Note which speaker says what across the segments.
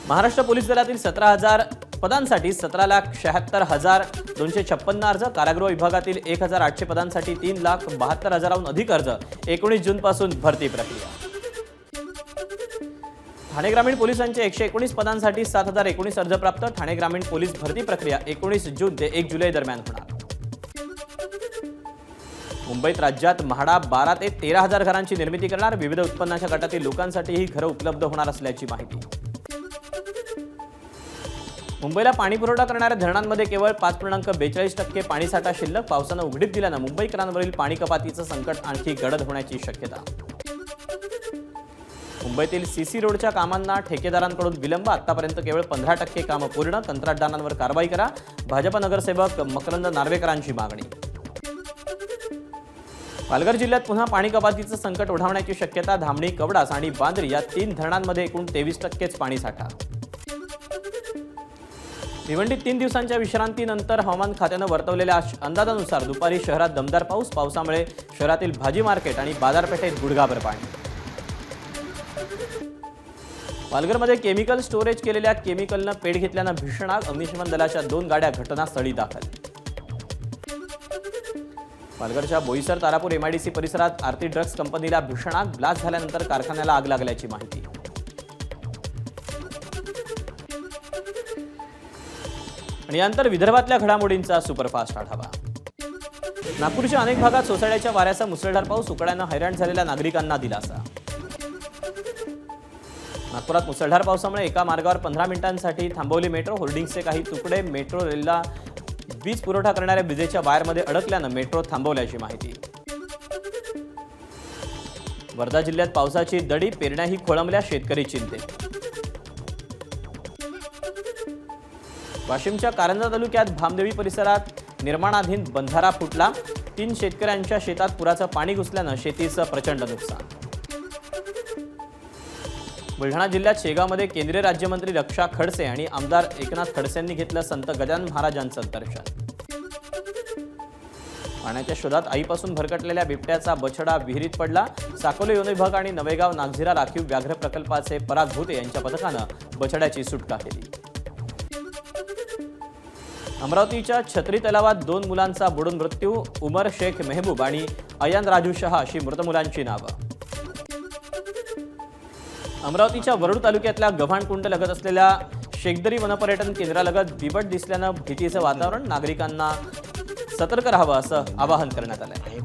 Speaker 1: Maharashtra police दलातील 17,000 पदांसाठी 17,76,256 अर्ज, कारागृह विभागातील 1,800 पदांसाठी 3,72,000हून अधिक अर्ज। 19 जून पासून भरती प्रक्रिया। ठाणे ग्रामीण पोलिसांचे 119 पदांसाठी 7,019 अर्ज प्राप्त। ठाणे ग्रामीण पोलीस भरती प्रक्रिया 19 जून ते 1 जुलै दरम्यान होणार। मुंबईत राज्यात म्हाडा 12 ते 13,000 घरांची निर्मिती करणार। विविध उत्पन्नाच्या गटातील लोकांसाठी ही घरं उपलब्ध होणार असल्याची माहिती। मुंबईला पाणी पुरवठा करणाऱ्या धरणांमध्ये केवळ 5.42% पाणीसाठा शिल्लक। पावसानं उघडीप दिल्यानं मुंबईकरांवरील पाणी कपातीचं संकट आणखी गडद होण्याची शक्यता। मुंबईतील सीसी रोडच्या कामांना ठेकेदारांकडून विलंब। आतापर्यंत केवळ 15% कामं पूर्ण। कंत्राटदारांवर कारवाई करा। भाजप नगरसेवक मकरंद नार्वेकरांची मागणी। पालघर जिल्ह्यात पुन्हा पाणी कपातीचं संकट ओढावण्याची शक्यता। धामणी, कवडास आणि बांद्री या 3 धरणांमध्ये एकूण 23%च पाणीसाठा। भिवंडीत 3 दिवसांच्या विश्रांतीनंतर हवामान खात्यानं वर्तवलेल्या अंदाजानुसार दुपारी शहरात दमदार पाऊस। पावसामुळे शहरातील भाजी मार्केट आणि बाजारपेठेत गुडघाभर पाणी। पालघरमध्ये केमिकल स्टोरेज केलेल्या केमिकलनं पेट घेतल्यानं भीषण आग। अग्निशमन दलाच्या 2 गाड्या घटनास्थळी दाखल। पालघरच्या बोईसर तारापूर MIDC परिसरात आरती ड्रग्ज कंपनीला भीषण आग। ब्लास्ट झाल्यानंतर कारखान्याला आग लागल्याची माहिती। आणि यानंतर विदर्भातल्या घडामोडींचा सुपरफास्ट आढावा। नागपूरच्या अनेक भागात सोसाट्याच्या वाऱ्याचा मुसळधार पाऊस। उकाड्यानं हैराण झालेल्या नागरिकांना दिलासा। नागपुरात मुसळधार पावसामुळे एका मार्गावर 15 मिनिटांसाठी थांबवली मेट्रो। होर्डिंग्सचे काही तुकडे मेट्रो रेलला वीज पुरवठा करणाऱ्या विजेच्या वायरमध्ये अडकल्यानं मेट्रो थांबवल्याची माहिती। वर्धा जिल्ह्यात पावसाची दडी। पेरण्याही खोळंबल्या। शेतकरी चिंतेत। वाशिमच्या कारंजा तालुक्यात भामदेवी परिसरात निर्माणाधीन बंधारा फुटला। 3 शेतकऱ्यांच्या शेतात पुराचं पाणी घुसल्यानं शेतीचं प्रचंड नुकसान। बुलढाणा जिल्ह्यात शेगावमध्ये केंद्रीय राज्यमंत्री रक्षा खडसे आणि आमदार एकनाथ खडसेंनी घेतलं संत गजानन महाराजांचं दर्शन। पाण्याच्या शोधात आईपासून भरकटलेल्या बिबट्याचा बछडा विहिरीत पडला। साकोली वन विभाग आणि नवेगाव नागझिरा राखीव व्याघ्र प्रकल्पाचे पराग भोते यांच्या पथकानं बछड्याची सुटका केली। अमरावतीच्या छत्री तलावात 2 मुलांचा बुडून मृत्यू। उमर शेख मेहबूब आणि अयान राजू शहा अशी मृत मुलांची नावं। अमरावतीच्या वरुड तालुक्यातल्या गव्हाणकुंड लगत असलेल्या शेखदरी वनपर्यटन केंद्रालगत बिबट दिसल्यानं भीतीचं वातावरण। नागरिकांना सतर्क राहावं असं आवाहन करण्यात आलं आहे।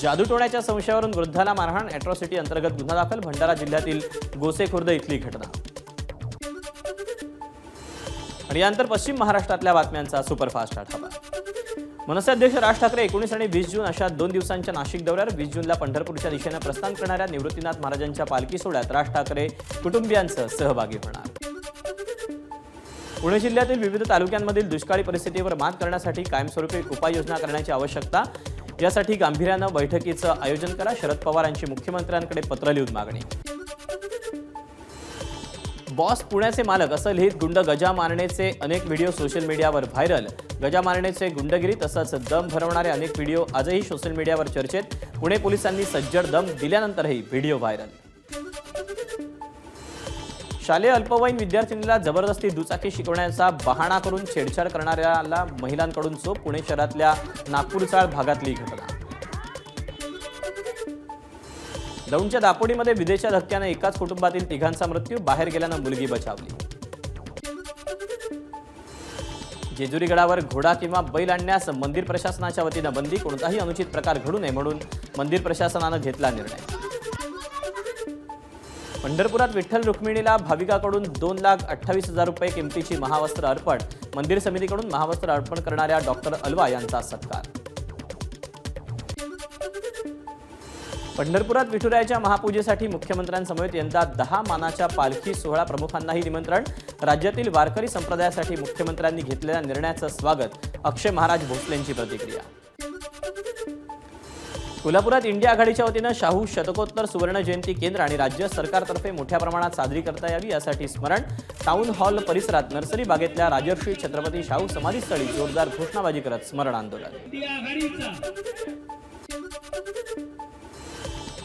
Speaker 1: जादूटोण्याच्या संशयावरून वृद्धाला मारहाण। अॅट्रॉसिटी अंतर्गत गुन्हा दाखल। भंडारा जिल्ह्यातील गोसेखुर्द इथली घटना। आणि यानंतर पश्चिम महाराष्ट्रातल्या बातम्यांचा सुपरफास्ट आढावा। मनसे अध्यक्ष राज ठाकरे 19 आणि 20 जून अशा 2 दिवसांच्या नाशिक दौऱ्यावर। 20 जूनला पंढरपूरच्या दिशेने प्रस्थान करणाऱ्या निवृत्तीनाथ महाराजांच्या पालखी सोहळ्यात राज ठाकरे कुटुंबियांसह सहभागी होणार। पुणे जिल्ह्यातील विविध तालुक्यांमधील दुष्काळी परिस्थितीवर मात करण्यासाठी कायमस्वरूपी उपाययोजना करण्याची आवश्यकता। यासाठी गांभीर्यानं बैठकीचं आयोजन करा। शरद पवार यांची मुख्यमंत्र्यांकडे पत्र लिहून मागणी। बॉस पुण्याचे मालक असं लिहित गुंड गजा मारणेचे अनेक व्हिडिओ सोशल मीडियावर व्हायरल। गजा मारणेचे गुंडगिरी तसंच दम भरवणारे अनेक व्हिडिओ आजही सोशल मीडियावर चर्चेत। पुणे पोलिसांनी सज्जड दम दिल्यानंतरही व्हिडिओ व्हायरल। शालेय अल्पवयीन विद्यार्थिनीला जबरदस्ती दुचाकी शिकवण्याचा बहाणा करून छेडछाड करणाऱ्याला महिलांकडून चोप। पुणे शहरातल्या नागपूरचाळ भागातली घटना। दौंडच्या दापोडीमध्ये विजेच्या धक्क्याने एकाच कुटुंबातील 3घांचा मृत्यू। बाहेर गेल्यानं मुलगी बचावली। जेजुरी गडावर घोडा किंवा बैल आणण्यास मंदिर प्रशासनाच्या वतीनं बंदी। कोणताही अनुचित प्रकार घडू नये म्हणून मंदिर प्रशासनानं घेतला निर्णय। पंढरपुरात विठ्ठल रुक्मिणीला भाविकाकडून 2,28,000 रुपये किमतीची महावस्त्र अर्पण। मंदिर समितीकडून महावस्त्र अर्पण करणाऱ्या डॉक्टर अल्वा यांचा सत्कार। पंढरपुरात विठुरायाच्या महापूजेसाठी मुख्यमंत्र्यांसमवेत यंदा 10 मानाच्या पालखी सोहळा प्रमुखांनाही निमंत्रण। राज्यातील वारकरी संप्रदायासाठी मुख्यमंत्र्यांनी घेतलेल्या निर्णयाचं स्वागत। अक्षय महाराज भोसलेंची प्रतिक्रिया। कोल्हापुरात इंडिया आघाडीच्या वतीनं शाहू शतकोत्तर सुवर्ण जयंती केंद्र आणि राज्य सरकारतर्फे मोठ्या प्रमाणात साजरी करता यावी यासाठी स्मरण। टाउन हॉल परिसरात नर्सरी बागेतल्या राजर्षी छत्रपती शाहू समाधीस्थळी जोरदार घोषणाबाजी करत स्मरण आंदोलन।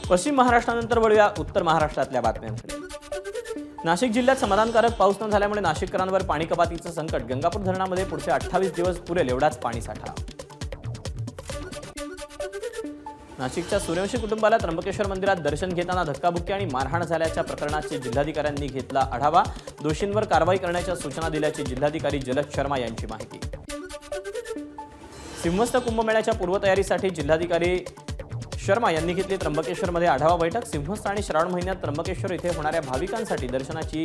Speaker 1: पश्चिम महाराष्ट्रानंतर वळूया उत्तर महाराष्ट्रातल्या बातम्यांकडे। नाशिक जिल्ह्यात समाधानकारक पाऊस न झाल्यामुळे नाशिककरांवर पाणी कपातीचं संकट. गंगापूर धरणामध्ये पुढचे 28 दिवस पुरेल एवढाच पाणीसाठा. नाशिकच्या सूर्यवंशी कुटुंबाला त्र्यंबकेश्वर मंदिरात दर्शन घेताना धक्काबुक्की आणि मारहाण झाल्याच्या प्रकरणाची जिल्हाधिकाऱ्यांनी घेतला आढावा. दोषींवर कारवाई करण्याच्या सूचना दिल्याची जिल्हाधिकारी जलद शर्मा यांची माहिती. सिंहस्थ कुंभमेळ्याच्या पूर्वतयारीसाठी जिल्हाधिकारी शर्मा यांनी घेतली त्र्यंबकेश्वरमध्ये आढावा बैठक. सिंहस्थ आणि श्रावण महिन्यात त्र्यंबकेश्वर इथे होणाऱ्या भाविकांसाठी दर्शनाची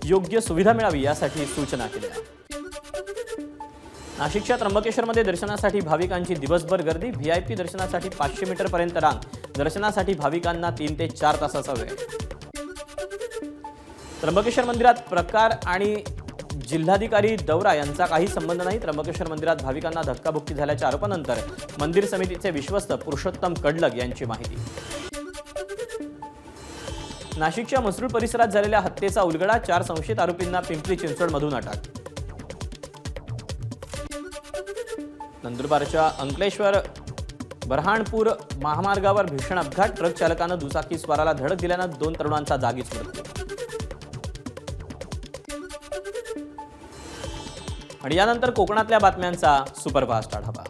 Speaker 1: योग्य सुविधा मिळावी यासाठी सूचना केल्या. नाशिकच्या त्र्यंबकेश्वरमध्ये दर्शनासाठी भाविकांची दिवसभर गर्दी. व्हीआयपी दर्शनासाठी 500 मीटरपर्यंत रांग. दर्शनासाठी भाविकांना 3 ते 4 तासाचा वेळ. त्र्यंबकेश्वर मंदिरात प्रकार आणि जिल्हाधिकारी दौरा यांचा काही संबंध नाही. त्र्यंबकेश्वर मंदिरात भाविकांना धक्काबुक्की झाल्याच्या आरोपानंतर मंदिर समितीचे विश्वस्त पुरुषोत्तम कडलग यांची माहिती. नाशिकच्या मसरूळ परिसरात झालेल्या हत्येचा उलगडा. 4 संशयित आरोपींना पिंपरी चिंचवडमधून अटक. नंदुरबारच्या अंकलेश्वर बरहाणपूर महामार्गावर भीषण अपघात. ट्रक चालकानं दुचाकी स्वाराला धडक दिल्यानं 2 तरुणांचा जागीच मृत्यू. आणि यानंतर कोकणातल्या बातम्यांचा सुपरफास्ट आढावा.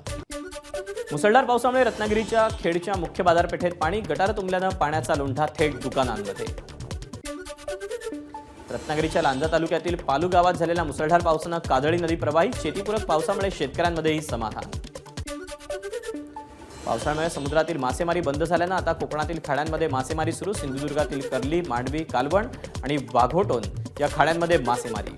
Speaker 1: मुसळधार पावसामुळे रत्नागिरीच्या खेडच्या मुख्य बाजारपेठेत पाणी. गटार तुंबल्यानं पाण्याचा लोंढा थेट दुकानांमध्ये. रत्नागिरीच्या लांजा तालुक्यातील पालू गावात झालेल्या मुसळधार पावसानं काजळी नदी प्रवाहित. शेतीपूरक पावसामुळे शेतकऱ्यांमध्येही समाधान. पावसामुळे समुद्रातील मासेमारी बंद झाल्यानं आता कोकणातील खाड्यांमध्ये मासेमारी सुरू. सिंधुदुर्गातील कर्ली, मांडवी, कालवण आणि वाघोटोन या खाड्यांमध्ये मासेमारी.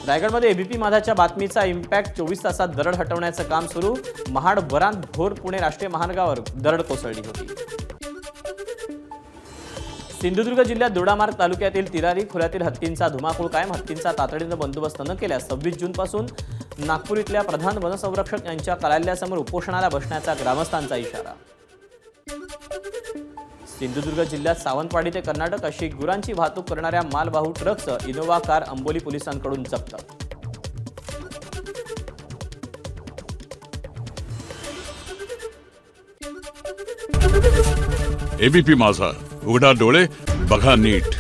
Speaker 1: रायगडमध्ये एबीपी माझाच्या बातमीचा इम्पॅक्ट. 24 तासात दरड हटवण्याचं काम सुरू. महाड वरांत भोर पुणे राष्ट्रीय महामार्गावर दरड कोसळली होती. सिंधुदुर्ग जिल्ह्यात दोडामार्ग तालुक्यातील तिरारी खोऱ्यातील हत्तींचा धुमाकूळ कायम. हत्तींचा तातडीनं बंदोबस्त न केल्यास 26 जूनपासून नागपूर इथल्या प्रधान वनसंरक्षक यांच्या कार्यालयासमोर उपोषणाला बसण्याचा ग्रामस्थांचा इशारा. सिंधुदुर्ग जिल्ह्यात सावंतवाडी ते कर्नाटक अशी गुरांची वाहतूक करणाऱ्या मालवाहू ट्रकसह इनोव्हा कार अंबोली पोलिसांकडून जप्त.
Speaker 2: एबीपी माझा, उघडा डोळे बघा नीट.